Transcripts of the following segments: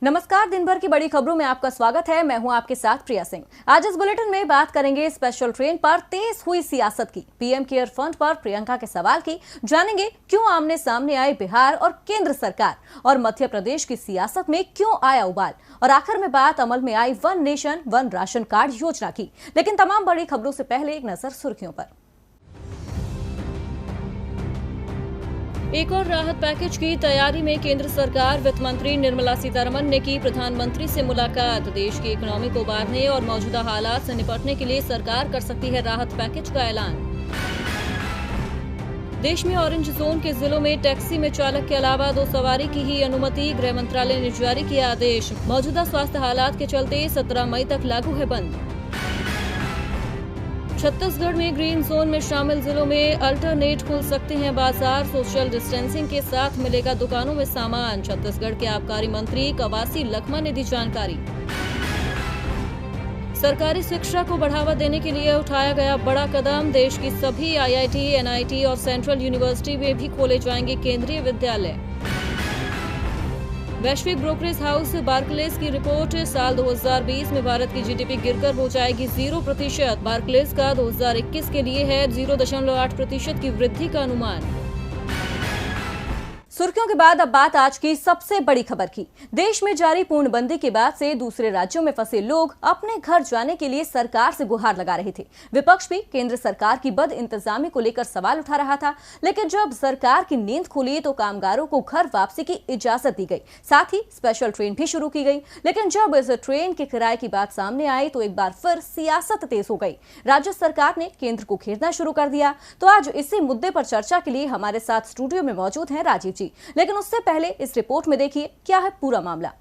नमस्कार, दिन भर की बड़ी खबरों में आपका स्वागत है। मैं हूं आपके साथ प्रिया सिंह। आज इस बुलेटिन में बात करेंगे स्पेशल ट्रेन पर तेज हुई सियासत की, पीएम केयर फंड पर प्रियंका के सवाल की, जानेंगे क्यों आमने सामने आए बिहार और केंद्र सरकार, और मध्य प्रदेश की सियासत में क्यों आया उबाल, और आखिर में बात अमल में I one nation one ration card योजना की। लेकिन तमाम बड़ी खबरों से पहले एक नजर सुर्खियों पर। एक और राहत पैकेज की तैयारी में केंद्र सरकार। वित्त मंत्री निर्मला सीतारमण ने की प्रधानमंत्री से मुलाकात। देश की इकोनॉमी को उबारने और मौजूदा हालात से निपटने के लिए सरकार कर सकती है राहत पैकेज का ऐलान। देश में ऑरेंज जोन के जिलों में टैक्सी में चालक के अलावा 2 सवारी की ही अनुमति। गृह मंत्रालय ने जारी किया आदेश। मौजूदा स्वास्थ्य हालात के चलते 17 मई तक लागू है बंद। छत्तीसगढ़ में ग्रीन जोन में शामिल जिलों में अल्टरनेट खुल सकते हैं बाजार। सोशल डिस्टेंसिंग के साथ मिलेगा दुकानों में सामान। छत्तीसगढ़ के आबकारी मंत्री कवासी लखमा ने दी जानकारी। सरकारी शिक्षा को बढ़ावा देने के लिए उठाया गया बड़ा कदम। देश की सभी आईआईटी, एनआईटी और सेंट्रल यूनिवर्सिटी में भी खोले जाएंगे केंद्रीय विद्यालय। वैश्विक ब्रोकरेज हाउस बार्कलेज की रिपोर्ट, साल 2020 में भारत की जीडीपी गिरकर हो जाएगी 0%। बार्कलेज का 2021 के लिए है 0.8% की वृद्धि का अनुमान। सुर्खियों के बाद अब बात आज की सबसे बड़ी खबर की। देश में जारी पूर्णबंदी के बाद से दूसरे राज्यों में फंसे लोग अपने घर जाने के लिए सरकार से गुहार लगा रहे थे। विपक्ष भी केंद्र सरकार की बद इंतजामी को लेकर सवाल उठा रहा था। लेकिन जब सरकार की नींद खुली तो कामगारों को घर वापसी की इजाजत दी गई, साथ ही स्पेशल ट्रेन भी शुरू की गई। लेकिन जब इस ट्रेन के किराए की बात सामने आई तो एक बार फिर सियासत तेज हो गई। राज्य सरकार ने केंद्र को घेरना शुरू कर दिया। तो आज इसी मुद्दे पर चर्चा के लिए हमारे साथ स्टूडियो में मौजूद हैं राजीव जी। लेकिन उससे पहले इस रिपोर्ट में देखिए क्या है पूरा मामला।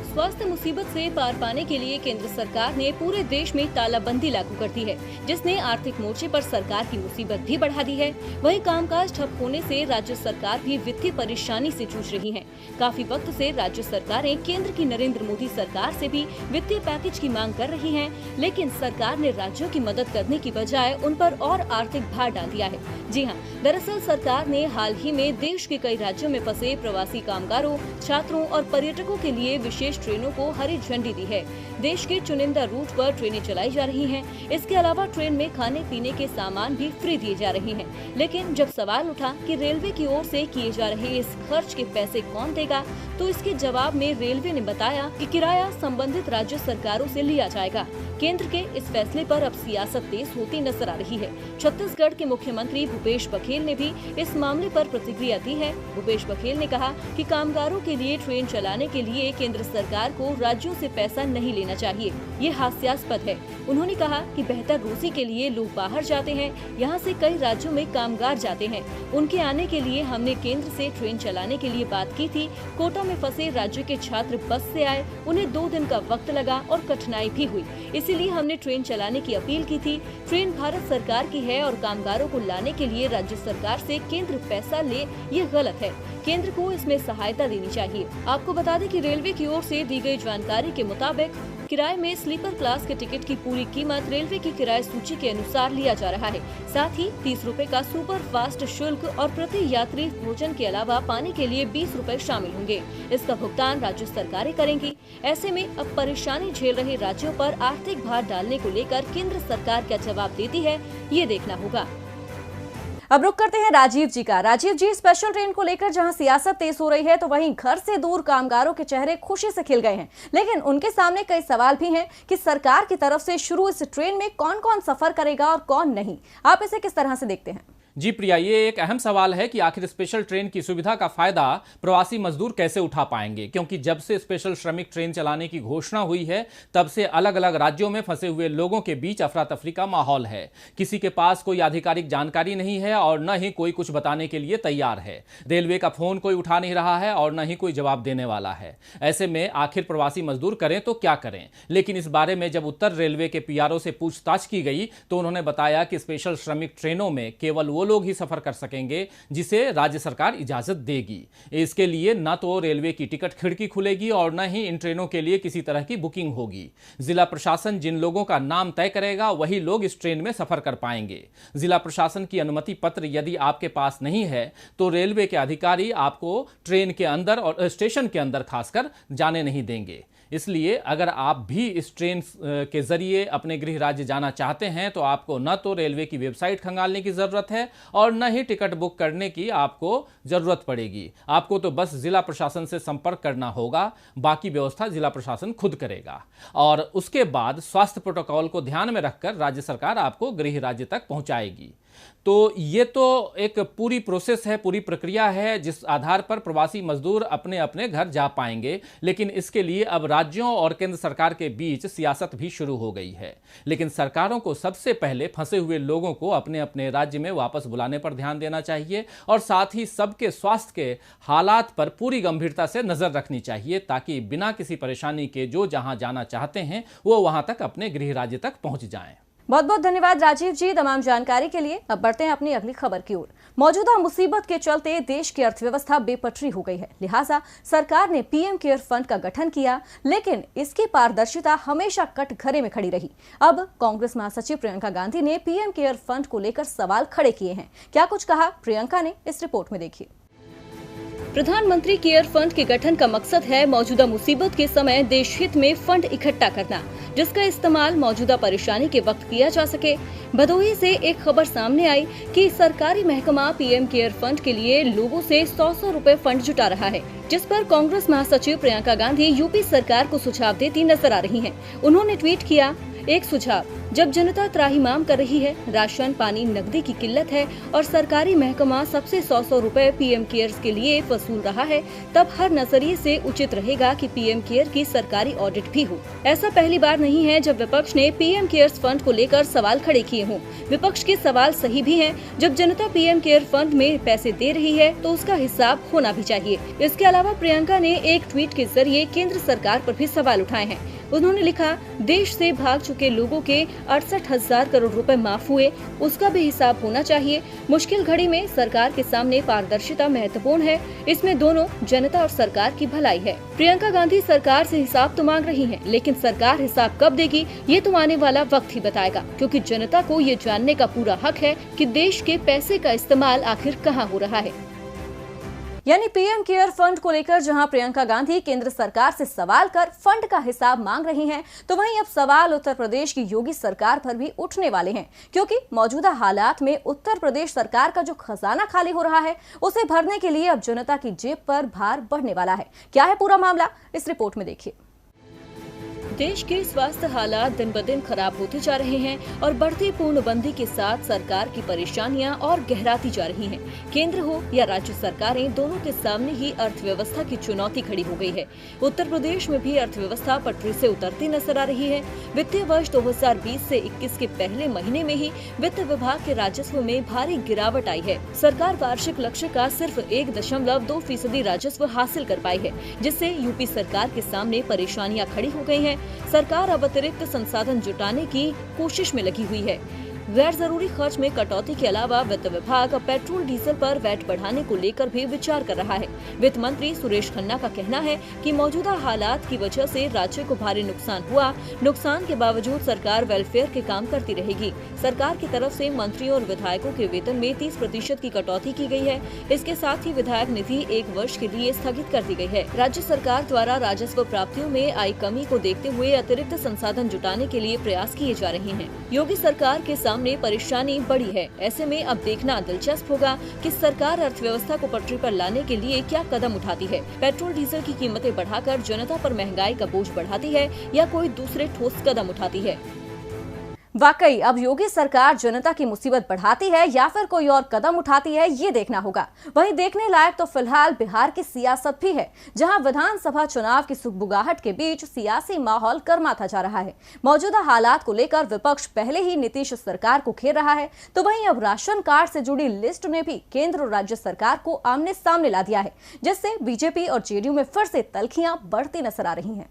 स्वास्थ्य मुसीबत से पार पाने के लिए केंद्र सरकार ने पूरे देश में तालाबंदी लागू कर दी है, जिसने आर्थिक मोर्चे पर सरकार की मुसीबत भी बढ़ा दी है। वहीं कामकाज ठप होने से राज्य सरकार भी वित्तीय परेशानी से जूझ रही है। काफी वक्त से राज्य सरकारें केंद्र की नरेंद्र मोदी सरकार से भी वित्तीय पैकेज की मांग कर रही हैं, लेकिन सरकार ने राज्यों की मदद करने की बजाय उन पर और आर्थिक भार डाल दिया है। जी हाँ, दरअसल सरकार ने हाल ही में देश के कई राज्यों में फंसे प्रवासी कामगारों, छात्रों और पर्यटकों के लिए विशेष ट्रेनों को हरी झंडी दी है। देश के चुनिंदा रूट पर ट्रेनें चलाई जा रही हैं। इसके अलावा ट्रेन में खाने पीने के सामान भी फ्री दिए जा रहे हैं। लेकिन जब सवाल उठा कि रेलवे की ओर से किए जा रहे इस खर्च के पैसे कौन देगा, तो इसके जवाब में रेलवे ने बताया कि किराया संबंधित राज्य सरकारों से लिया जाएगा। केंद्र के इस फैसले पर अब सियासत तेज होती नजर आ रही है। छत्तीसगढ़ के मुख्यमंत्री भूपेश बघेल ने भी इस मामले पर प्रतिक्रिया दी है। भूपेश बघेल ने कहा कि कामगारों के लिए ट्रेन चलाने के लिए केंद्र सरकार को राज्यों से पैसा नहीं लेना चाहिए, ये हास्यास्पद है। उन्होंने कहा कि बेहतर रोजी के लिए लोग बाहर जाते हैं, यहाँ से कई राज्यों में कामगार जाते हैं। उनके आने के लिए हमने केंद्र से ट्रेन चलाने के लिए बात की थी। कोटा में फंसे राज्य के छात्र बस से आए, उन्हें 2 दिन का वक्त लगा और कठिनाई भी हुई, इसीलिए हमने ट्रेन चलाने की अपील की थी। ट्रेन भारत सरकार की है और कामगारों को लाने के लिए राज्य सरकार से केंद्र पैसा ले, ये गलत है। केंद्र को इसमें सहायता देनी चाहिए। आपको बता दें कि रेलवे की ओर से दी गई जानकारी के मुताबिक किराए में स्लीपर क्लास के टिकट की पूरी कीमत रेलवे की किराए सूची के अनुसार लिया जा रहा है। साथ ही 30 रुपए का सुपर फास्ट शुल्क और प्रति यात्री भोजन के अलावा पानी के लिए 20 रुपए शामिल होंगे। इसका भुगतान राज्य सरकारें करेंगी। ऐसे में अब परेशानी झेल रहे राज्यों पर आर्थिक भार डालने को लेकर केंद्र सरकार क्या जवाब देती है, ये देखना होगा। अब रुक करते हैं राजीव जी का। राजीव जी, स्पेशल ट्रेन को लेकर जहां सियासत तेज हो रही है तो वहीं घर से दूर कामगारों के चेहरे खुशी से खिल गए हैं। लेकिन उनके सामने कई सवाल भी हैं कि सरकार की तरफ से शुरू इस ट्रेन में कौन कौन सफर करेगा और कौन नहीं। आप इसे किस तरह से देखते हैं? जी प्रिया, ये एक अहम सवाल है कि आखिर स्पेशल ट्रेन की सुविधा का फायदा प्रवासी मजदूर कैसे उठा पाएंगे, क्योंकि जब से स्पेशल श्रमिक ट्रेन चलाने की घोषणा हुई है तब से अलग अलग राज्यों में फंसे हुए लोगों के बीच अफरा तफरी का माहौल है। किसी के पास कोई आधिकारिक जानकारी नहीं है और न ही कोई कुछ बताने के लिए तैयार है। रेलवे का फोन कोई उठा नहीं रहा है और न ही कोई जवाब देने वाला है। ऐसे में आखिर प्रवासी मजदूर करें तो क्या करें। लेकिन इस बारे में जब उत्तर रेलवे के पीआरओ से पूछताछ की गई तो उन्होंने बताया कि स्पेशल श्रमिक ट्रेनों में केवल वो लोग ही सफर कर सकेंगे जिसे राज्य सरकार इजाजत देगी। इसके लिए न तो रेलवे की टिकट खिड़की खुलेगी और न ही इन ट्रेनों के लिए किसी तरह की बुकिंग होगी। जिला प्रशासन जिन लोगों का नाम तय करेगा वही लोग इस ट्रेन में सफर कर पाएंगे। जिला प्रशासन की अनुमति पत्र यदि आपके पास नहीं है तो रेलवे के अधिकारी आपको ट्रेन के अंदर और स्टेशन के अंदर खासकर जाने नहीं देंगे। इसलिए अगर आप भी इस ट्रेन के जरिए अपने गृह राज्य जाना चाहते हैं तो आपको न तो रेलवे की वेबसाइट खंगालने की जरूरत है और न ही टिकट बुक करने की आपको जरूरत पड़ेगी। आपको तो बस जिला प्रशासन से संपर्क करना होगा, बाकी व्यवस्था जिला प्रशासन खुद करेगा और उसके बाद स्वास्थ्य प्रोटोकॉल को ध्यान में रखकर राज्य सरकार आपको गृह राज्य तक पहुंचाएगी। तो ये तो एक पूरी प्रोसेस है, पूरी प्रक्रिया है जिस आधार पर प्रवासी मजदूर अपने अपने घर जा पाएंगे। लेकिन इसके लिए अब राज्यों और केंद्र सरकार के बीच सियासत भी शुरू हो गई है। लेकिन सरकारों को सबसे पहले फंसे हुए लोगों को अपने अपने राज्य में वापस बुलाने पर ध्यान देना चाहिए और साथ ही सबके स्वास्थ्य के हालात पर पूरी गंभीरता से नजर रखनी चाहिए ताकि बिना किसी परेशानी के जो जहां जाना चाहते हैं वो वहां तक अपने गृह राज्य तक पहुंच जाएं। बहुत बहुत धन्यवाद राजीव जी तमाम जानकारी के लिए। अब बढ़ते हैं अपनी अगली खबर की ओर। मौजूदा मुसीबत के चलते देश की अर्थव्यवस्था बेपटरी हो गई है, लिहाजा सरकार ने पीएम केयर फंड का गठन किया, लेकिन इसकी पारदर्शिता हमेशा कटघरे में खड़ी रही। अब कांग्रेस महासचिव प्रियंका गांधी ने पीएम केयर फंड को लेकर सवाल खड़े किए हैं। क्या कुछ कहा प्रियंका ने, इस रिपोर्ट में देखिए। प्रधानमंत्री केयर फंड के गठन का मकसद है मौजूदा मुसीबत के समय देश हित में फंड इकट्ठा करना, जिसका इस्तेमाल मौजूदा परेशानी के वक्त किया जा सके। भदोही से एक खबर सामने आई कि सरकारी महकमा पीएम केयर फंड के लिए लोगों से 100 रुपए फंड जुटा रहा है, जिस पर कांग्रेस महासचिव प्रियंका गांधी यूपी सरकार को सुझाव देती नजर आ रही हैं। उन्होंने ट्वीट किया, एक सुझाव, जब जनता त्राहिमाम कर रही है, राशन पानी नकदी की किल्लत है और सरकारी महकमा सबसे 100 रुपए पीएम केयर्स के लिए वसूल रहा है, तब हर नजरिए से उचित रहेगा कि पीएम केयर की सरकारी ऑडिट भी हो। ऐसा पहली बार नहीं है जब विपक्ष ने पीएम केयर्स फंड को लेकर सवाल खड़े किए हों। विपक्ष के सवाल सही भी हैं। जब जनता पीएम केयर फंड में पैसे दे रही है तो उसका हिसाब होना भी चाहिए। इसके अलावा प्रियंका ने एक ट्वीट के जरिए केंद्र सरकार पर भी सवाल उठाए हैं। उन्होंने लिखा, देश से भाग चुके लोगों के 68,000 करोड़ रुपए माफ हुए, उसका भी हिसाब होना चाहिए। मुश्किल घड़ी में सरकार के सामने पारदर्शिता महत्वपूर्ण है, इसमें दोनों जनता और सरकार की भलाई है। प्रियंका गांधी सरकार से हिसाब तो मांग रही हैं, लेकिन सरकार हिसाब कब देगी ये तो आने वाला वक्त ही बताएगा, क्योंकि जनता को ये जानने का पूरा हक है कि देश के पैसे का इस्तेमाल आखिर कहाँ हो रहा है। यानी पीएम केयर फंड को लेकर जहां प्रियंका गांधी केंद्र सरकार से सवाल कर फंड का हिसाब मांग रही हैं, तो वहीं अब सवाल उत्तर प्रदेश की योगी सरकार पर भी उठने वाले हैं, क्योंकि मौजूदा हालात में उत्तर प्रदेश सरकार का जो खजाना खाली हो रहा है उसे भरने के लिए अब जनता की जेब पर भार बढ़ने वाला है। क्या है पूरा मामला, इस रिपोर्ट में देखिए। देश के स्वास्थ्य हालात दिन ब दिन खराब होते जा रहे हैं और बढ़ती पूर्णबंदी के साथ सरकार की परेशानियां और गहराती जा रही हैं। केंद्र हो या राज्य सरकारें, दोनों के सामने ही अर्थव्यवस्था की चुनौती खड़ी हो गई है। उत्तर प्रदेश में भी अर्थव्यवस्था पटरी से उतरती नजर आ रही है। वित्तीय वर्ष 2020 से 21 के पहले महीने में ही वित्त विभाग के राजस्व में भारी गिरावट आई है। सरकार वार्षिक लक्ष्य का सिर्फ 1.2% राजस्व हासिल कर पाई है, जिससे यूपी सरकार के सामने परेशानियां खड़ी हो गई हैं। सरकार अब अतिरिक्त संसाधन जुटाने की कोशिश में लगी हुई है। गैर जरूरी खर्च में कटौती के अलावा वित्त विभाग पेट्रोल डीजल पर वैट बढ़ाने को लेकर भी विचार कर रहा है। वित्त मंत्री सुरेश खन्ना का कहना है कि मौजूदा हालात की वजह से राज्य को भारी नुकसान हुआ। नुकसान के बावजूद सरकार वेलफेयर के काम करती रहेगी। सरकार की तरफ से मंत्रियों और विधायकों के वेतन में 30% की कटौती की गई है। इसके साथ ही विधायक निधि 1 वर्ष के लिए स्थगित कर दी गई है। राज्य सरकार द्वारा राजस्व प्राप्तियों में आई कमी को देखते हुए अतिरिक्त संसाधन जुटाने के लिए प्रयास किए जा रहे हैं। योगी सरकार के सामने परेशानी बड़ी है। ऐसे में अब देखना दिलचस्प होगा कि सरकार अर्थव्यवस्था को पटरी पर लाने के लिए क्या कदम उठाती है। पेट्रोल डीजल की कीमतें बढ़ाकर जनता पर महंगाई का बोझ बढ़ाती है या कोई दूसरे ठोस कदम उठाती है। वाकई अब योगी सरकार जनता की मुसीबत बढ़ाती है या फिर कोई और कदम उठाती है, ये देखना होगा। वहीं देखने लायक तो फिलहाल बिहार की सियासत भी है, जहां विधानसभा चुनाव की सुगबुगाहट के बीच सियासी माहौल गर्माता जा रहा है। मौजूदा हालात को लेकर विपक्ष पहले ही नीतीश सरकार को घेर रहा है, तो वहीं अब राशन कार्ड से जुड़ी लिस्ट ने भी केंद्र और राज्य सरकार को आमने सामने ला दिया है, जिससे बीजेपी और जेडीयू में फिर से तल्खियां बढ़ती नजर आ रही हैं।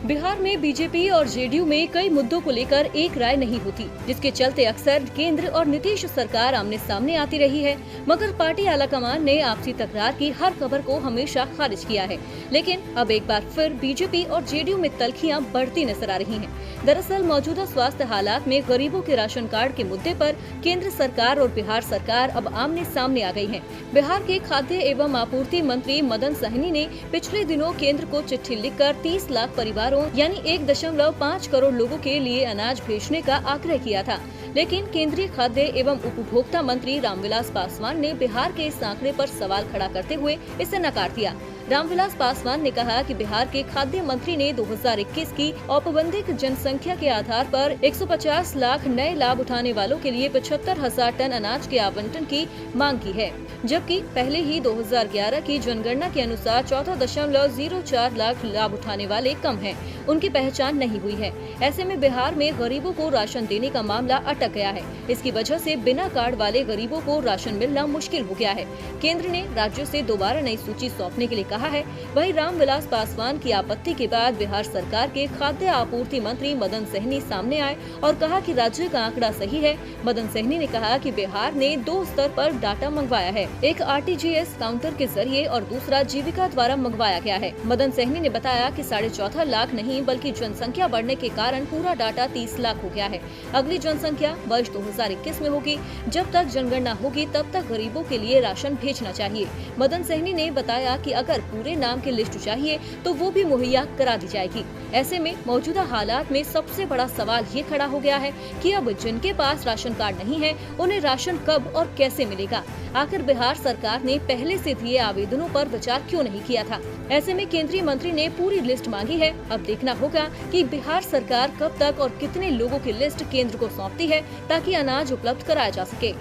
बिहार में बीजेपी और जेडीयू में कई मुद्दों को लेकर एक राय नहीं होती, जिसके चलते अक्सर केंद्र और नीतीश सरकार आमने सामने आती रही है। मगर पार्टी आलाकमान ने आपसी तकरार की हर खबर को हमेशा खारिज किया है। लेकिन अब एक बार फिर बीजेपी और जेडीयू में तल्खियां बढ़ती नजर आ रही हैं। दरअसल मौजूदा स्वास्थ्य हालात में गरीबों के राशन कार्ड के मुद्दे पर केंद्र सरकार और बिहार सरकार अब आमने सामने आ गई है। बिहार के खाद्य एवं आपूर्ति मंत्री मदन सहनी ने पिछले दिनों केंद्र को चिट्ठी लिखकर 30 लाख परिवारों यानी 1.5 करोड़ लोगों के लिए अनाज भेजने का आग्रह किया था। लेकिन केंद्रीय खाद्य एवं उपभोक्ता मंत्री रामविलास पासवान ने बिहार के इस आंकड़े पर सवाल खड़ा करते हुए इसे नकार दिया। रामविलास पासवान ने कहा कि बिहार के खाद्य मंत्री ने 2021 की औपबंधिक जनसंख्या के आधार पर 150 लाख नए लाभ उठाने वालों के लिए 75,000 टन अनाज के आवंटन की मांग की है, जबकि पहले ही 2011 की जनगणना के अनुसार 14.04 लाख लाभ उठाने वाले कम हैं, उनकी पहचान नहीं हुई है। ऐसे में बिहार में गरीबों को राशन देने का मामला अटक गया है। इसकी वजह से बिना कार्ड वाले गरीबों को राशन मिलना मुश्किल हो गया है। केंद्र ने राज्यों से दोबारा नई सूची सौंपने के लिए कहा है। वहीं रामविलास पासवान की आपत्ति के बाद बिहार सरकार के खाद्य आपूर्ति मंत्री मदन सहनी सामने आए और कहा कि राज्य का आंकड़ा सही है। मदन सहनी ने कहा कि बिहार ने 2 स्तर पर डाटा मंगवाया है, एक आरटीजीएस काउंटर के जरिए और दूसरा जीविका द्वारा मंगवाया गया है। मदन सहनी ने बताया कि 14.5 लाख नहीं बल्कि जनसंख्या बढ़ने के कारण पूरा डाटा 30 लाख हो गया है। अगली जनसंख्या वर्ष 2021 में होगी। जब तक जनगणना होगी तब तक गरीबों के लिए राशन भेजना चाहिए। मदन सहनी ने बताया कि अगर पूरे नाम की लिस्ट चाहिए तो वो भी मुहैया करा दी जाएगी। ऐसे में मौजूदा हालात में सबसे बड़ा सवाल ये खड़ा हो गया है कि अब जिनके पास राशन कार्ड नहीं है उन्हें राशन कब और कैसे मिलेगा। आखिर बिहार सरकार ने पहले से दिए आवेदनों पर विचार क्यों नहीं किया था। ऐसे में केंद्रीय मंत्री ने पूरी लिस्ट मांगी है। अब देखना होगा कि बिहार सरकार कब तक और कितने लोगों की लिस्ट केंद्र को सौंपती है ताकि अनाज उपलब्ध कराया जा सके।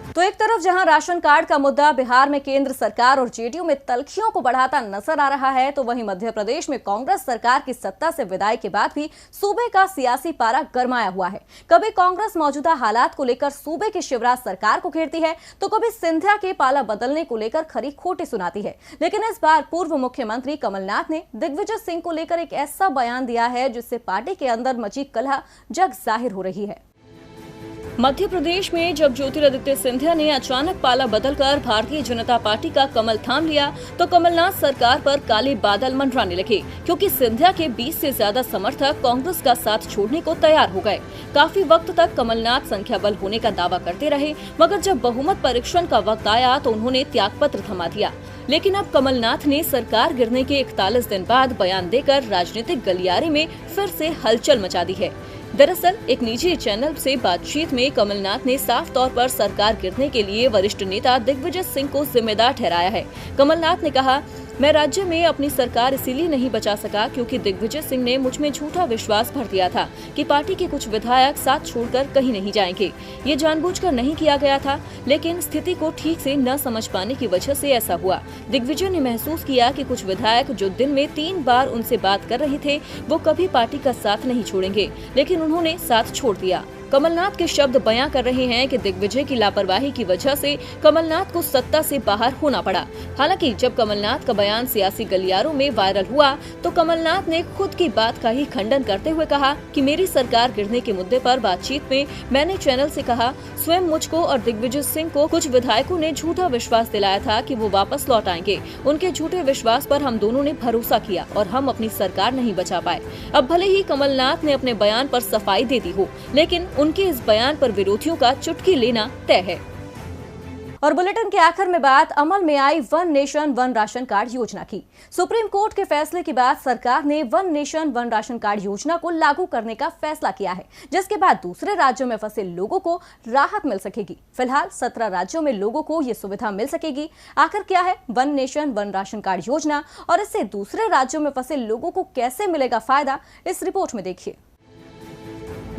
तो एक तरफ जहां राशन कार्ड का मुद्दा बिहार में केंद्र सरकार और जेडीयू में तल्खियों को बढ़ाता नजर आ रहा है, तो वहीं मध्य प्रदेश में कांग्रेस सरकार की सत्ता से विदाई के बाद भी सूबे का सियासी पारा गरमाया हुआ है। कभी कांग्रेस मौजूदा हालात को लेकर सूबे की शिवराज सरकार को घेरती है, तो कभी सिंधिया के पाला बदलने को लेकर खरी खोटी सुनाती है। लेकिन इस बार पूर्व मुख्यमंत्री कमलनाथ ने दिग्विजय सिंह को लेकर एक ऐसा बयान दिया है जिससे पार्टी के अंदर मची कलह जग जाहिर हो रही है। मध्य प्रदेश में जब ज्योतिरादित्य सिंधिया ने अचानक पाला बदलकर भारतीय जनता पार्टी का कमल थाम लिया, तो कमलनाथ सरकार पर काले बादल मंडराने लगे, क्योंकि सिंधिया के 20 से ज्यादा समर्थक कांग्रेस का साथ छोड़ने को तैयार हो गए। काफी वक्त तक कमलनाथ संख्या बल होने का दावा करते रहे, मगर जब बहुमत परीक्षण का वक्त आया तो उन्होंने त्यागपत्र थमा दिया। लेकिन अब कमलनाथ ने सरकार गिरने के 41 दिन बाद बयान देकर राजनीतिक गलियारे में फिर से हलचल मचा दी है। दरअसल एक निजी चैनल से बातचीत में कमलनाथ ने साफ तौर पर सरकार गिरने के लिए वरिष्ठ नेता दिग्विजय सिंह को जिम्मेदार ठहराया है। कमलनाथ ने कहा, मैं राज्य में अपनी सरकार इसीलिए नहीं बचा सका क्योंकि दिग्विजय सिंह ने मुझ में झूठा विश्वास भर दिया था कि पार्टी के कुछ विधायक साथ छोड़कर कहीं नहीं जाएंगे। ये जानबूझकर नहीं किया गया था, लेकिन स्थिति को ठीक से न समझ पाने की वजह से ऐसा हुआ। दिग्विजय ने महसूस किया कि कुछ विधायक जो दिन में 3 बार उनसे बात कर रहे थे वो कभी पार्टी का साथ नहीं छोड़ेंगे, लेकिन उन्होंने साथ छोड़ दिया। कमलनाथ के शब्द बयां कर रहे हैं कि दिग्विजय की लापरवाही की वजह से कमलनाथ को सत्ता से बाहर होना पड़ा। हालांकि जब कमलनाथ का बयान सियासी गलियारों में वायरल हुआ तो कमलनाथ ने खुद की बात का ही खंडन करते हुए कहा कि मेरी सरकार गिरने के मुद्दे पर बातचीत में मैंने चैनल से कहा, स्वयं मुझको और दिग्विजय सिंह को कुछ विधायकों ने झूठा विश्वास दिलाया था कि वो वापस लौट आएंगे। उनके झूठे विश्वास पर हम दोनों ने भरोसा किया और हम अपनी सरकार नहीं बचा पाए। अब भले ही कमलनाथ ने अपने बयान पर सफाई दे दी हो, लेकिन उनके इस बयान पर विरोधियों का चुटकी लेना तय है। और बुलेटिन के आखिर में बात अमल में I one nation one ration card योजना की। सुप्रीम कोर्ट के फैसले के बाद सरकार ने one nation one ration card योजना को लागू करने का फैसला किया है, जिसके बाद दूसरे राज्यों में फंसे लोगों को राहत मिल सकेगी। फिलहाल 17 राज्यों में लोगों को ये सुविधा मिल सकेगी। आखिर क्या है one nation one ration card योजना और इससे दूसरे राज्यों में फंसे लोगों को कैसे मिलेगा फायदा, इस रिपोर्ट में देखिए।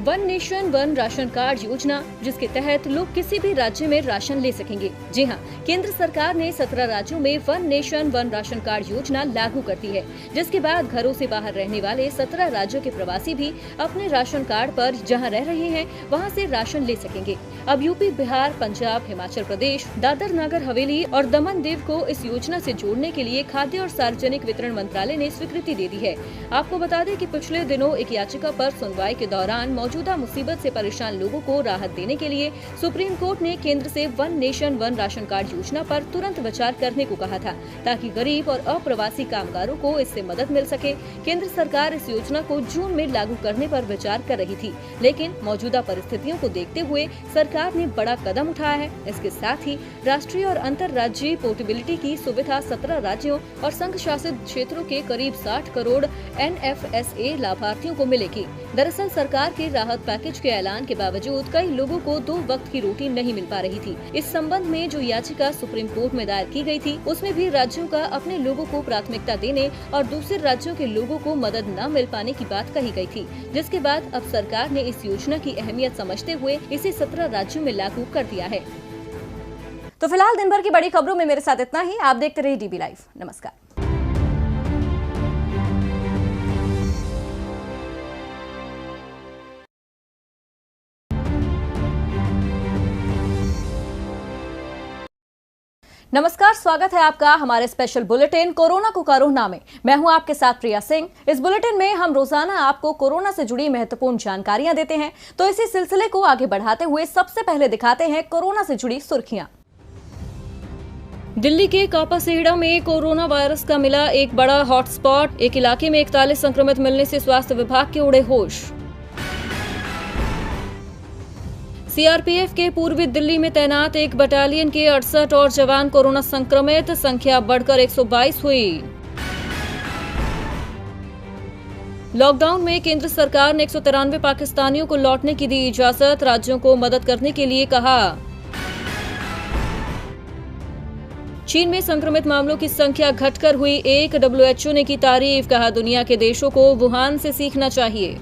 One nation one ration card योजना, जिसके तहत लोग किसी भी राज्य में राशन ले सकेंगे। जी हां, केंद्र सरकार ने 17 राज्यों में one nation one ration card योजना लागू कर दी है, जिसके बाद घरों से बाहर रहने वाले 17 राज्यों के प्रवासी भी अपने राशन कार्ड पर जहां रह रहे हैं वहां से राशन ले सकेंगे। अब यूपी, बिहार, पंजाब, हिमाचल प्रदेश, दादर नगर हवेली और दमन दीव को इस योजना से जोड़ने के लिए खाद्य और सार्वजनिक वितरण मंत्रालय ने स्वीकृति दे दी है। आपको बता दें कि पिछले दिनों एक याचिका पर सुनवाई के दौरान मौजूदा मुसीबत से परेशान लोगों को राहत देने के लिए सुप्रीम कोर्ट ने केंद्र से one nation one ration card योजना पर तुरंत विचार करने को कहा था, ताकि गरीब और अप्रवासी कामगारों को इससे मदद मिल सके। केंद्र सरकार इस योजना को जून में लागू करने पर विचार कर रही थी, लेकिन मौजूदा परिस्थितियों को देखते हुए सरकार ने बड़ा कदम उठाया है। इसके साथ ही राष्ट्रीय और अंतर्राज्यीय पोर्टेबिलिटी की सुविधा 17 राज्यों और संघ शासित क्षेत्रों के करीब 60 करोड़ NFSA लाभार्थियों को मिलेगी। दरअसल सरकार के राहत पैकेज के ऐलान के बावजूद कई लोगों को 2 वक्त की रोटी नहीं मिल पा रही थी। इस संबंध में जो याचिका सुप्रीम कोर्ट में दायर की गई थी, उसमें भी राज्यों का अपने लोगों को प्राथमिकता देने और दूसरे राज्यों के लोगों को मदद न मिल पाने की बात कही गई थी, जिसके बाद अब सरकार ने इस योजना की अहमियत समझते हुए इसे 17 राज्यों में लागू कर दिया है। तो फिलहाल दिन भर की बड़ी खबरों में मेरे साथ इतना ही। आप देखते रहिए DB लाइव। नमस्कार। नमस्कार, स्वागत है आपका हमारे स्पेशल बुलेटिन कोरोना को कोरोना में। मैं हूं आपके साथ प्रिया सिंह। इस बुलेटिन में हम रोजाना आपको कोरोना से जुड़ी महत्वपूर्ण जानकारियां देते हैं, तो इसी सिलसिले को आगे बढ़ाते हुए सबसे पहले दिखाते हैं कोरोना से जुड़ी सुर्खियां। दिल्ली के कापासेहड़ा में कोरोना वायरस का मिला एक बड़ा हॉटस्पॉट। एक इलाके में 41 संक्रमित मिलने से स्वास्थ्य विभाग के उड़े होश। CRPF के पूर्वी दिल्ली में तैनात एक बटालियन के 68 और जवान कोरोना संक्रमित, संख्या बढ़कर 122 हुई। लॉकडाउन में केंद्र सरकार ने 193 पाकिस्तानियों को लौटने की दी इजाजत, राज्यों को मदद करने के लिए कहा। चीन में संक्रमित मामलों की संख्या घटकर हुई 1, WHO ने की तारीफ, कहा दुनिया के देशों को वुहान से सीखना चाहिए।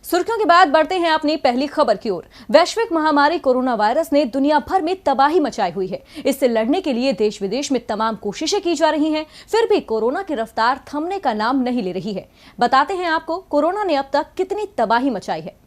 सुर्खियों के बाद बढ़ते हैं अपनी पहली खबर की ओर। वैश्विक महामारी कोरोना वायरस ने दुनिया भर में तबाही मचाई हुई है। इससे लड़ने के लिए देश विदेश में तमाम कोशिशें की जा रही हैं, फिर भी कोरोना की रफ्तार थमने का नाम नहीं ले रही है। बताते हैं आपको कोरोना ने अब तक कितनी तबाही मचाई है।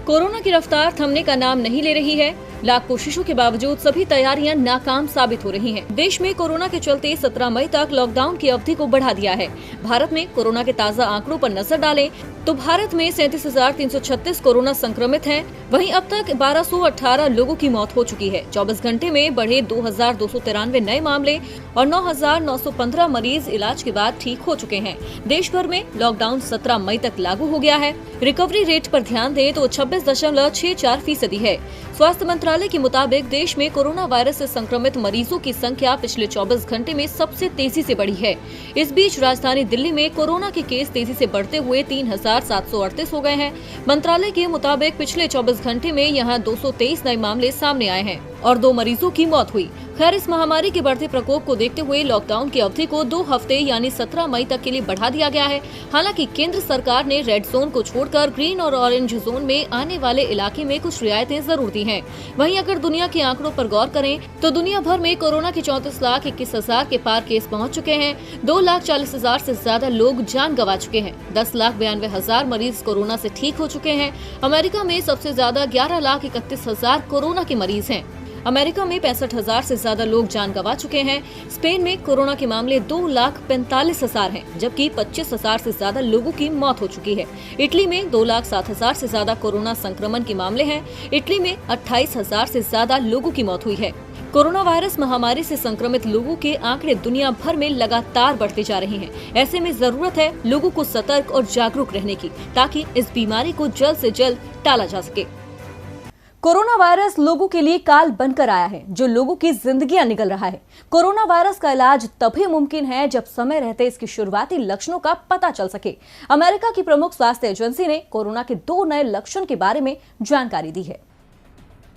कोरोना की रफ्तार थमने का नाम नहीं ले रही है। लाख कोशिशों के बावजूद सभी तैयारियां नाकाम साबित हो रही हैं। देश में कोरोना के चलते 17 मई तक लॉकडाउन की अवधि को बढ़ा दिया है। भारत में कोरोना के ताजा आंकड़ों पर नजर डालें तो भारत में 37,336 कोरोना संक्रमित हैं। वहीं अब तक 1218 लोगों की मौत हो चुकी है। 24 घंटे में बढ़े 2,293 नए मामले और 9,915 मरीज इलाज के बाद ठीक हो चुके हैं। देश भर में लॉकडाउन 17 मई तक लागू हो गया है। रिकवरी रेट पर ध्यान दें तो 26.64% है। स्वास्थ्य मंत्रालय के मुताबिक देश में कोरोना वायरस से संक्रमित मरीजों की संख्या पिछले 24 घंटे में सबसे तेजी से बढ़ी है। इस बीच राजधानी दिल्ली में कोरोना के केस तेजी से बढ़ते हुए 3,738 हो गए हैं। मंत्रालय के मुताबिक पिछले 24 घंटे में यहां 223 नए मामले सामने आए हैं और 2 मरीजों की मौत हुई। खैर, इस महामारी के बढ़ते प्रकोप को देखते हुए लॉकडाउन की अवधि को 2 हफ्ते यानी 17 मई तक के लिए बढ़ा दिया गया है। हालांकि केंद्र सरकार ने रेड जोन को छोड़कर ग्रीन और ऑरेंज जोन में आने वाले इलाके में कुछ रियायतें जरूर दी हैं। वहीं अगर दुनिया के आंकड़ों पर गौर करें तो दुनिया भर में कोरोना के 34,21,000 के पार केस पहुंच चुके हैं। 2,40,000 से ज्यादा लोग जान गंवा चुके हैं। 10,92,000 मरीज कोरोना से ठीक हो चुके हैं। अमेरिका में सबसे ज्यादा 11,31,000 कोरोना के मरीज हैं। अमेरिका में 65,000 से ज्यादा लोग जान गंवा चुके हैं। स्पेन में कोरोना के मामले 2,45,000 हैं, जबकि 25,000 से ज्यादा लोगों की मौत हो चुकी है। इटली में 2,07,000 से ज्यादा कोरोना संक्रमण के मामले हैं। इटली में 28,000 से ज्यादा लोगों की मौत हुई है। कोरोना वायरस महामारी से संक्रमित लोगों के आंकड़े दुनिया भर में लगातार बढ़ते जा रहे हैं। ऐसे में जरूरत है लोगों को सतर्क और जागरूक रहने की, ताकि इस बीमारी को जल्द से जल्द टाला जा सके। कोरोना वायरस लोगों के लिए काल बनकर आया है, जो लोगों की जिंदगियां निगल रहा है। कोरोना वायरस का इलाज तभी मुमकिन है जब समय रहते इसके शुरुआती लक्षणों का पता चल सके। अमेरिका की प्रमुख स्वास्थ्य एजेंसी ने कोरोना के 2 नए लक्षण के बारे में जानकारी दी है।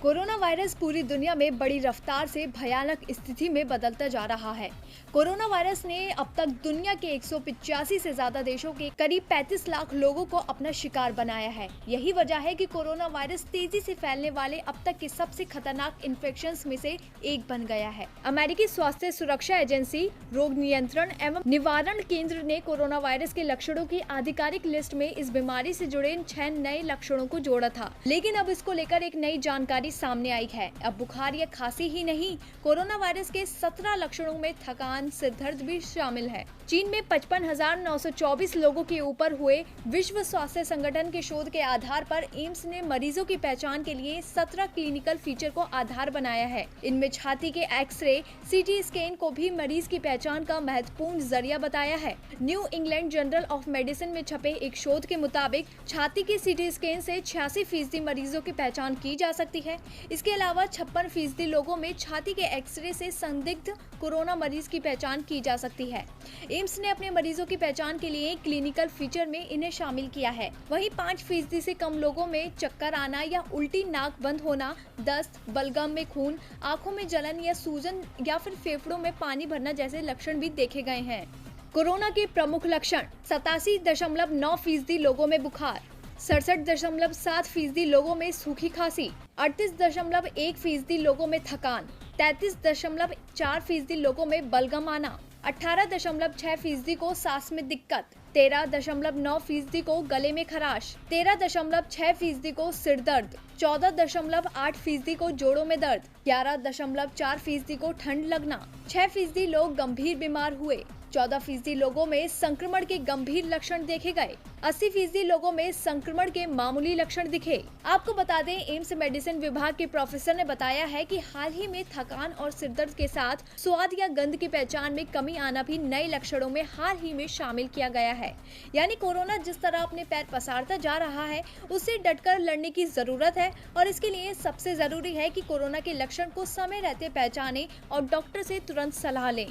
कोरोना वायरस पूरी दुनिया में बड़ी रफ्तार से भयानक स्थिति में बदलता जा रहा है। कोरोना वायरस ने अब तक दुनिया के 185 से ज्यादा देशों के करीब 35 लाख लोगों को अपना शिकार बनाया है। यही वजह है कि कोरोना वायरस तेजी से फैलने वाले अब तक के सबसे खतरनाक इन्फेक्शंस में से एक बन गया है। अमेरिकी स्वास्थ्य सुरक्षा एजेंसी रोग नियंत्रण एवं निवारण केंद्र ने कोरोना वायरस के लक्षणों की आधिकारिक लिस्ट में इस बीमारी से जुड़े 6 नए लक्षणों को जोड़ा था, लेकिन अब इसको लेकर एक नई जानकारी सामने आई है। अब बुखार या खांसी ही नहीं, कोरोना वायरस के 17 लक्षणों में थकान, सिरदर्द भी शामिल है। चीन में 55,924 लोगों के ऊपर हुए विश्व स्वास्थ्य संगठन के शोध के आधार पर एम्स ने मरीजों की पहचान के लिए 17 क्लिनिकल फीचर को आधार बनाया है। इनमें छाती के एक्सरे, सीटी स्कैन को भी मरीज की पहचान का महत्वपूर्ण जरिया बताया है। New England journal of medicine में छपे एक शोध के मुताबिक छाती के सीटी स्कैन से 86% मरीजों की पहचान की जा सकती है। इसके अलावा 56% लोगों में छाती के एक्सरे से संदिग्ध कोरोना मरीज की पहचान की जा सकती है। एम्स ने अपने मरीजों की पहचान के लिए क्लिनिकल फीचर में इन्हें शामिल किया है। वहीं 5% से कम लोगों में चक्कर आना या उल्टी, नाक बंद होना, दस्त, बलगम में खून, आंखों में जलन या सूजन या फिर फेफड़ों में पानी भरना जैसे लक्षण भी देखे गए हैं। कोरोना के प्रमुख लक्षण: 87.9% लोगों में बुखार, 67.7% लोगों में सूखी खांसी, 38.1% लोगों में थकान, 33.4% लोगों में बलगम आना, 18.6% को सांस में दिक्कत, 13.9% को गले में खराश, 13.6% को सिर दर्द, 14.8% को जोड़ों में दर्द, 11.4% को ठंड लगना, 6% लोग गंभीर बीमार हुए, 14% लोगों में संक्रमण के गंभीर लक्षण देखे गए, 80% लोगों में संक्रमण के मामूली लक्षण दिखे। आपको बता दें, एम्स मेडिसिन विभाग के प्रोफेसर ने बताया है कि हाल ही में थकान और सिरदर्द के साथ स्वाद या गंध की पहचान में कमी आना भी नए लक्षणों में हाल ही में शामिल किया गया है। यानी कोरोना जिस तरह अपने पैर पसारता जा रहा है, उससे डटकर लड़ने की जरूरत है और इसके लिए सबसे जरूरी है कि कोरोना के लक्षण को समय रहते पहचानें और डॉक्टर से तुरंत सलाह लें।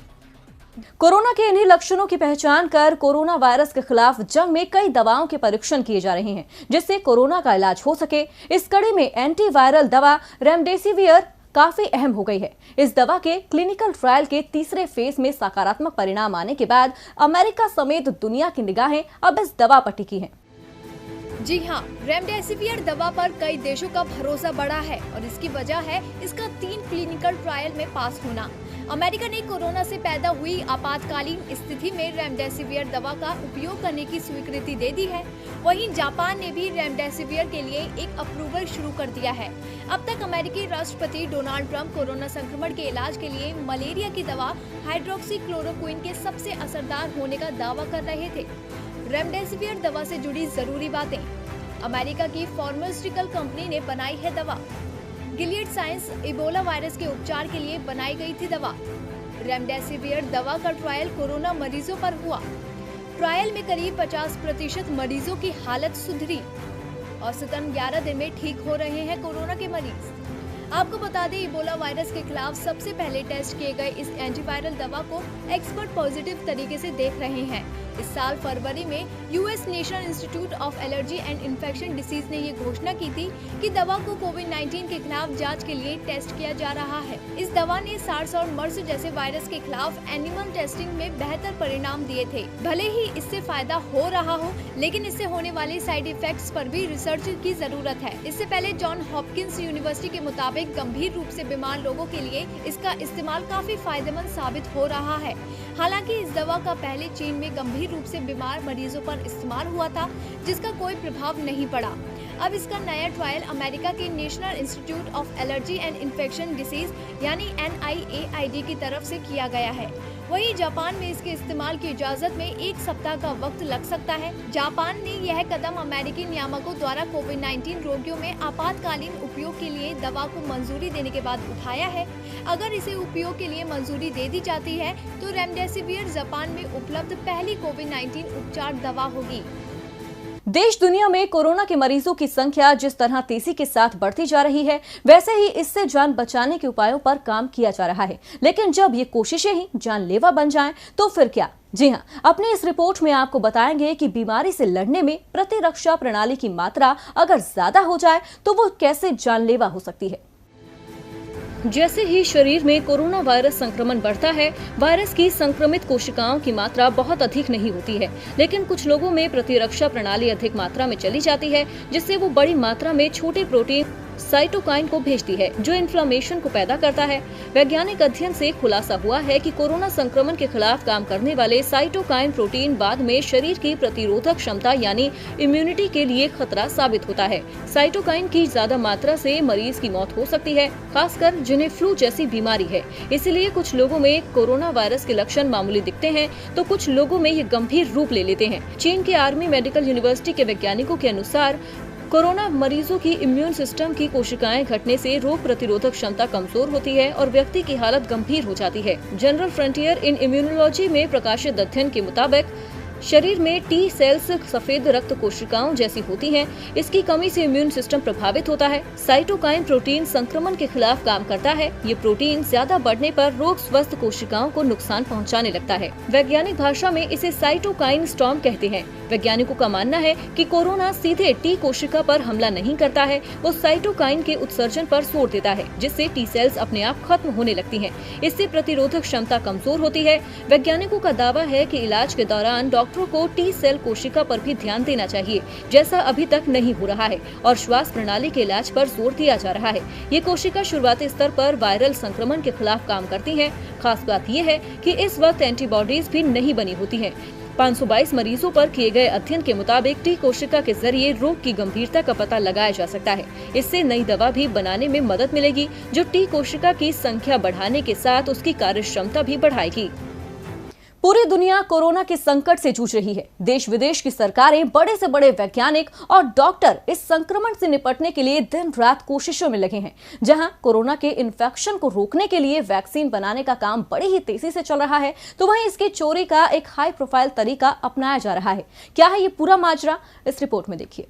कोरोना के इन्हीं लक्षणों की पहचान कर कोरोना वायरस के खिलाफ जंग में कई दवाओं के परीक्षण किए जा रहे हैं, जिससे कोरोना का इलाज हो सके। इस कड़ी में एंटीवायरल दवा रेमडेसिवियर काफी अहम हो गई है। इस दवा के क्लिनिकल ट्रायल के तीसरे फेज में सकारात्मक परिणाम आने के बाद अमेरिका समेत दुनिया की निगाहें अब इस दवा पर टिकी हैं। जी हाँ, रेमडेसिवियर दवा पर कई देशों का भरोसा बढ़ा है और इसकी वजह है इसका 3 क्लिनिकल ट्रायल में पास होना। अमेरिका ने कोरोना से पैदा हुई आपातकालीन स्थिति में रेमडेसिवियर दवा का उपयोग करने की स्वीकृति दे दी है। वहीं जापान ने भी रेमडेसिवियर के लिए एक अप्रूवल शुरू कर दिया है। अब तक अमेरिकी राष्ट्रपति डोनाल्ड ट्रंप कोरोना संक्रमण के इलाज के लिए मलेरिया की दवा हाइड्रोक्सीक्लोरोक्विन के सबसे असरदार होने का दावा कर रहे थे। रेमडेसिवियर दवा से जुड़ी जरूरी बातें: अमेरिका की फार्मास्यूटिकल कंपनी ने बनाई है दवा। गिलियड साइंस इबोला वायरस के उपचार के लिए बनाई गई थी दवा। रेमडेसिवियर दवा का ट्रायल कोरोना मरीजों पर हुआ। ट्रायल में करीब 50% मरीजों की हालत सुधरी। औसतन 11 दिन में ठीक हो रहे हैं कोरोना के मरीज। आपको बता दें, इबोला वायरस के खिलाफ सबसे पहले टेस्ट किए गए इस एंटीवायरल दवा को एक्सपर्ट पॉजिटिव तरीके से देख रहे हैं। इस साल फरवरी में US national institute of allergy and infection disease ने ये घोषणा की थी कि दवा को कोविड-19 के खिलाफ जांच के लिए टेस्ट किया जा रहा है। इस दवा ने सार्स और मर्स जैसे वायरस के खिलाफ एनिमल टेस्टिंग में बेहतर परिणाम दिए थे। भले ही इससे फायदा हो रहा हो, लेकिन इससे होने वाले साइड इफेक्ट्स पर भी रिसर्च की जरूरत है। इससे पहले जॉन हॉपकिंस यूनिवर्सिटी के मुताबिक गंभीर रूप से बीमार लोगों के लिए इसका इस्तेमाल काफी फायदेमंद साबित हो रहा है। हालांकि इस दवा का पहले चीन में गंभीर रूप से बीमार मरीजों पर इस्तेमाल हुआ था, जिसका कोई प्रभाव नहीं पड़ा। अब इसका नया ट्रायल अमेरिका के national institute of allergy and infection disease यानी NIAID की तरफ से किया गया है। वहीं जापान में इसके इस्तेमाल की इजाजत में 1 सप्ताह का वक्त लग सकता है। जापान ने यह कदम अमेरिकी नियामकों द्वारा कोविड-19 रोगियों में आपातकालीन उपयोग के लिए दवा को मंजूरी देने के बाद उठाया है। अगर इसे उपयोग के लिए मंजूरी दे दी जाती है तो रेमडेसिवियर जापान में उपलब्ध पहली कोविड-19 उपचार दवा होगी। देश दुनिया में कोरोना के मरीजों की संख्या जिस तरह तेजी के साथ बढ़ती जा रही है, वैसे ही इससे जान बचाने के उपायों पर काम किया जा रहा है। लेकिन जब ये कोशिशें ही जानलेवा बन जाएं, तो फिर क्या? जी हां, अपनी इस रिपोर्ट में आपको बताएंगे कि बीमारी से लड़ने में प्रतिरक्षा प्रणाली की मात्रा अगर ज्यादा हो जाए तो वो कैसे जानलेवा हो सकती है। जैसे ही शरीर में कोरोना वायरस संक्रमण बढ़ता है, वायरस की संक्रमित कोशिकाओं की मात्रा बहुत अधिक नहीं होती है, लेकिन कुछ लोगों में प्रतिरक्षा प्रणाली अधिक मात्रा में चली जाती है, जिससे वो बड़ी मात्रा में छोटे प्रोटीन साइटोकाइन को भेजती है, जो इन्फ्लेमेशन को पैदा करता है। वैज्ञानिक अध्ययन से खुलासा हुआ है कि कोरोना संक्रमण के खिलाफ काम करने वाले साइटोकाइन प्रोटीन बाद में शरीर की प्रतिरोधक क्षमता यानी इम्यूनिटी के लिए खतरा साबित होता है। साइटोकाइन की ज्यादा मात्रा से मरीज की मौत हो सकती है, खासकर जिन्हें फ्लू जैसी बीमारी है। इसीलिए कुछ लोगों में कोरोना वायरस के लक्षण मामूली दिखते हैं, तो कुछ लोगों में ये गंभीर रूप ले लेते हैं। चीन के आर्मी मेडिकल यूनिवर्सिटी के वैज्ञानिकों के अनुसार कोरोना मरीजों की इम्यून सिस्टम की कोशिकाएं घटने से रोग प्रतिरोधक क्षमता कमजोर होती है और व्यक्ति की हालत गंभीर हो जाती है। जनरल फ्रंटियर इन इम्यूनोलॉजी में प्रकाशित अध्ययन के मुताबिक शरीर में टी सेल्स सफेद रक्त कोशिकाओं जैसी होती हैं। इसकी कमी से इम्यून सिस्टम प्रभावित होता है। साइटोकाइन प्रोटीन संक्रमण के खिलाफ काम करता है। ये प्रोटीन ज्यादा बढ़ने पर रोग स्वस्थ कोशिकाओं को नुकसान पहुंचाने लगता है। वैज्ञानिक भाषा में इसे साइटोकाइन स्टॉर्म कहते हैं। वैज्ञानिकों का मानना है कि कोरोना सीधे टी कोशिका पर हमला नहीं करता है, वो साइटोकाइन के उत्सर्जन पर जोर देता है, जिससे टी सेल्स अपने आप खत्म होने लगती हैं। इससे प्रतिरोधक क्षमता कमजोर होती है। वैज्ञानिकों का दावा है कि इलाज के दौरान डॉक्टरों को टी सेल कोशिका पर भी ध्यान देना चाहिए, जैसा अभी तक नहीं हो रहा है, और श्वास प्रणाली के इलाज पर जोर दिया जा रहा है। ये कोशिका शुरुआती स्तर पर वायरल संक्रमण के खिलाफ काम करती है। खास बात यह है कि इस वक्त एंटीबॉडीज भी नहीं बनी होती है। 522 मरीजों पर किए गए अध्ययन के मुताबिक टी कोशिका के जरिए रोग की गंभीरता का पता लगाया जा सकता है। इससे नई दवा भी बनाने में मदद मिलेगी, जो टी कोशिका की संख्या बढ़ाने के साथ उसकी कार्यक्षमता भी बढ़ाएगी। पूरी दुनिया कोरोना के संकट से जूझ रही है। देश विदेश की सरकारें, बड़े से बड़े वैज्ञानिक और डॉक्टर इस संक्रमण से निपटने के लिए दिन रात कोशिशों में लगे हैं। जहां कोरोना के इन्फेक्शन को रोकने के लिए वैक्सीन बनाने का काम बड़ी ही तेजी से चल रहा है, तो वहीं इसकी चोरी का एक हाई प्रोफाइल तरीका अपनाया जा रहा है। क्या है ये पूरा माजरा, इस रिपोर्ट में देखिए।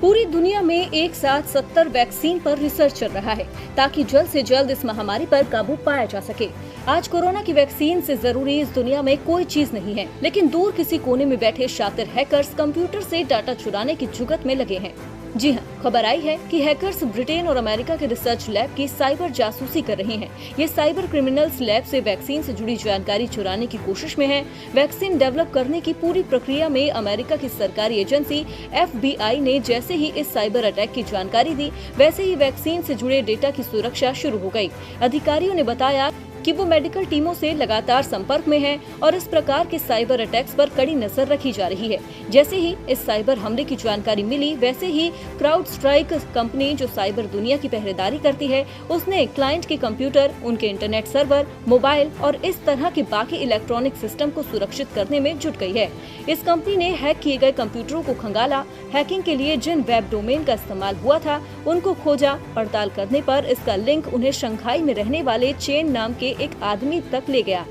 पूरी दुनिया में एक साथ 70 वैक्सीन पर रिसर्च चल रहा है, ताकि जल्द से जल्द इस महामारी पर काबू पाया जा सके। आज कोरोना की वैक्सीन से जरूरी इस दुनिया में कोई चीज नहीं है, लेकिन दूर किसी कोने में बैठे शातिर हैकर्स कंप्यूटर से डाटा चुराने की जुगत में लगे हैं। जी हाँ, खबर आई है कि हैकर्स ब्रिटेन और अमेरिका के रिसर्च लैब की साइबर जासूसी कर रहे हैं। ये साइबर क्रिमिनल्स लैब से वैक्सीन से जुड़ी जानकारी चुराने की कोशिश में हैं। वैक्सीन डेवलप करने की पूरी प्रक्रिया में अमेरिका की सरकारी एजेंसी FBI ने जैसे ही इस साइबर अटैक की जानकारी दी, वैसे ही वैक्सीन से जुड़े डेटा की सुरक्षा शुरू हो गई। अधिकारियों ने बताया कि वो मेडिकल टीमों से लगातार संपर्क में हैं और इस प्रकार के साइबर अटैक्स पर कड़ी नजर रखी जा रही है। जैसे ही इस साइबर हमले की जानकारी मिली, वैसे ही क्राउडस्ट्राइक कंपनी, जो साइबर दुनिया की पहरेदारी करती है, उसने क्लाइंट के कंप्यूटर, उनके इंटरनेट सर्वर, मोबाइल और इस तरह के बाकी इलेक्ट्रॉनिक सिस्टम को सुरक्षित करने में जुट गई है। इस कंपनी ने हैक किए गए कंप्यूटरों को खंगाला, हैकिंग के लिए जिन वेब डोमेन का इस्तेमाल हुआ था उनको खोजा। पड़ताल करने पर इसका लिंक उन्हें शंघाई में रहने वाले चेन नाम के एक आदमी तक ले गया।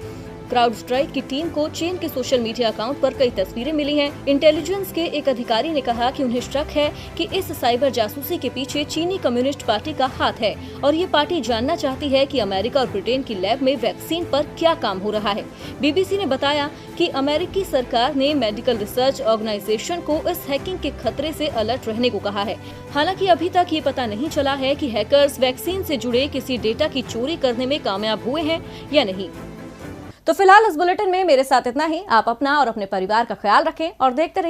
क्राउडस्ट्राइक की टीम को चीन के सोशल मीडिया अकाउंट पर कई तस्वीरें मिली हैं। इंटेलिजेंस के एक अधिकारी ने कहा कि उन्हें शक है कि इस साइबर जासूसी के पीछे चीनी कम्युनिस्ट पार्टी का हाथ है और ये पार्टी जानना चाहती है कि अमेरिका और ब्रिटेन की लैब में वैक्सीन पर क्या काम हो रहा है। BBC ने बताया कि अमेरिकी सरकार ने मेडिकल रिसर्च ऑर्गेनाइजेशन को इस हैकिंग के खतरे से अलर्ट रहने को कहा है। हालांकि अभी तक ये पता नहीं चला है कि हैकर्स वैक्सीन से जुड़े किसी डेटा की चोरी करने में कामयाब हुए हैं या नहीं। तो फिलहाल इस बुलेटिन में मेरे साथ इतना ही। आप अपना और अपने परिवार का ख्याल रखें और देखते रहिए